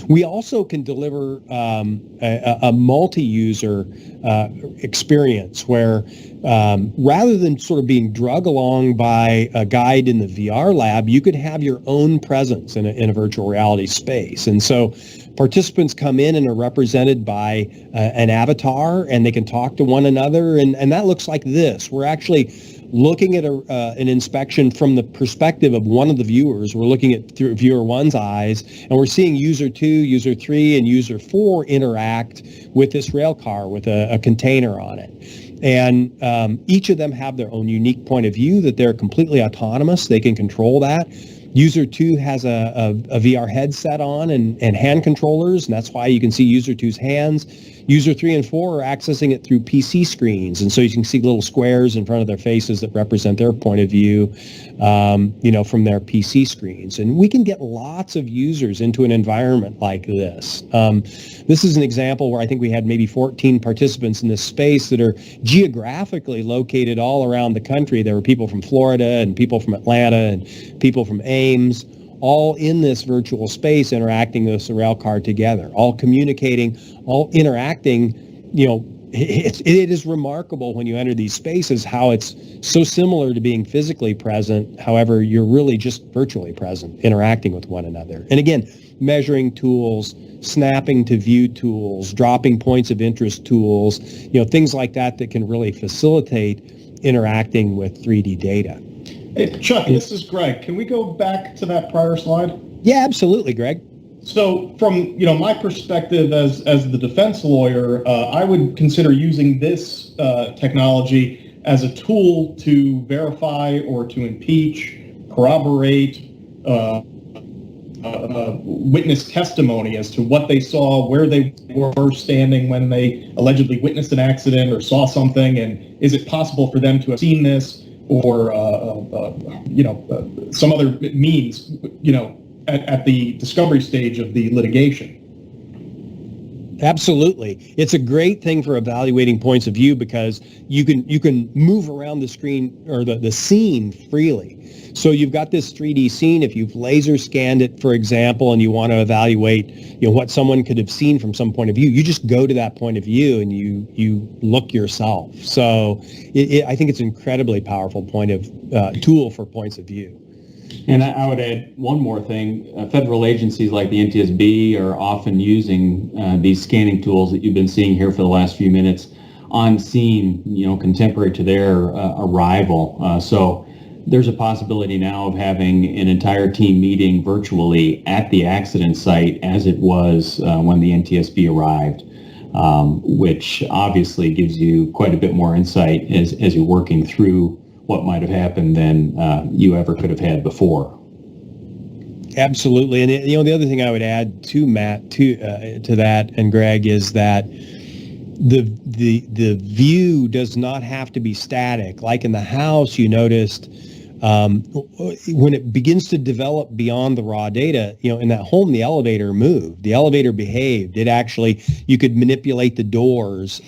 We also can deliver a multi-user experience where rather than sort of being drug along by a guide in the VR lab, you could have your own presence in a virtual reality space. And so participants come in and are represented by an avatar, and they can talk to one another, and that looks like this. We're actually looking at an inspection from the perspective of one of the viewers. We're looking at through viewer one's eyes, and we're seeing user 2, user 3, and user 4 interact with this rail car with a container on it. And each of them have their own unique point of view, that they're completely autonomous. They can control that. User 2 has a VR headset on and hand controllers, and that's why you can see user 2's hands. User 3 and 4 are accessing it through PC screens, and so you can see little squares in front of their faces that represent their point of view, from their PC screens. And we can get lots of users into an environment like this. This is an example where I think we had maybe 14 participants in this space that are geographically located all around the country. There were people from Florida and people from Atlanta and people from Ames, all in this virtual space interacting with the rail car together, all communicating, all interacting. It is remarkable when you enter these spaces how it's so similar to being physically present. However, you're really just virtually present, interacting with one another. And again, measuring tools, snapping to view tools, dropping points of interest tools, things like that can really facilitate interacting with 3D data. Hey, Chuck, this is Greg. Can we go back to that prior slide? Yeah, absolutely, Greg. So from my perspective as the defense lawyer, I would consider using this technology as a tool to verify or to impeach, corroborate witness testimony as to what they saw, where they were standing when they allegedly witnessed an accident or saw something, and is it possible for them to have seen this or some other means, at the discovery stage of the litigation. Absolutely. It's a great thing for evaluating points of view because you can move around the screen or the scene freely. So you've got this 3D scene. If you've laser scanned it, for example, and you want to evaluate what someone could have seen from some point of view, you just go to that point of view and you look yourself. So I think it's an incredibly powerful tool for points of view. And I would add one more thing. Federal agencies like the NTSB are often using these scanning tools that you've been seeing here for the last few minutes on scene, contemporary to their arrival. So there's a possibility now of having an entire team meeting virtually at the accident site as it was when the NTSB arrived, which obviously gives you quite a bit more insight as you're working through what might have happened than you ever could have had before. Absolutely. And the other thing I would add to Matt to that and Greg is that the view does not have to be static. Like in the house, you noticed when it begins to develop beyond the raw data, in that home, the elevator moved, the elevator behaved. You could manipulate the doors.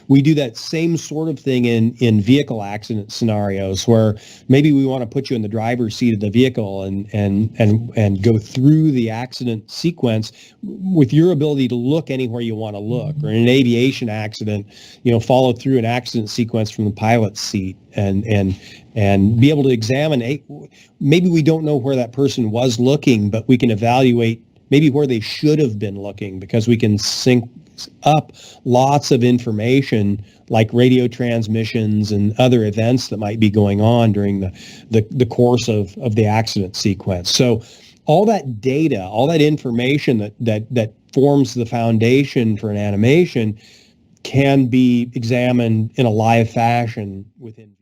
We do that same sort of thing in vehicle accident scenarios where maybe we want to put you in the driver's seat of the vehicle and go through the accident sequence with your ability to look anywhere you want to look, or in an aviation accident, follow through an accident sequence from the pilot's seat and be able to examine, maybe we don't know where that person was looking, but we can evaluate maybe where they should have been looking because we can sync up lots of information like radio transmissions and other events that might be going on during the course of the accident sequence. So all that data, all that information that forms the foundation for an animation can be examined in a live fashion within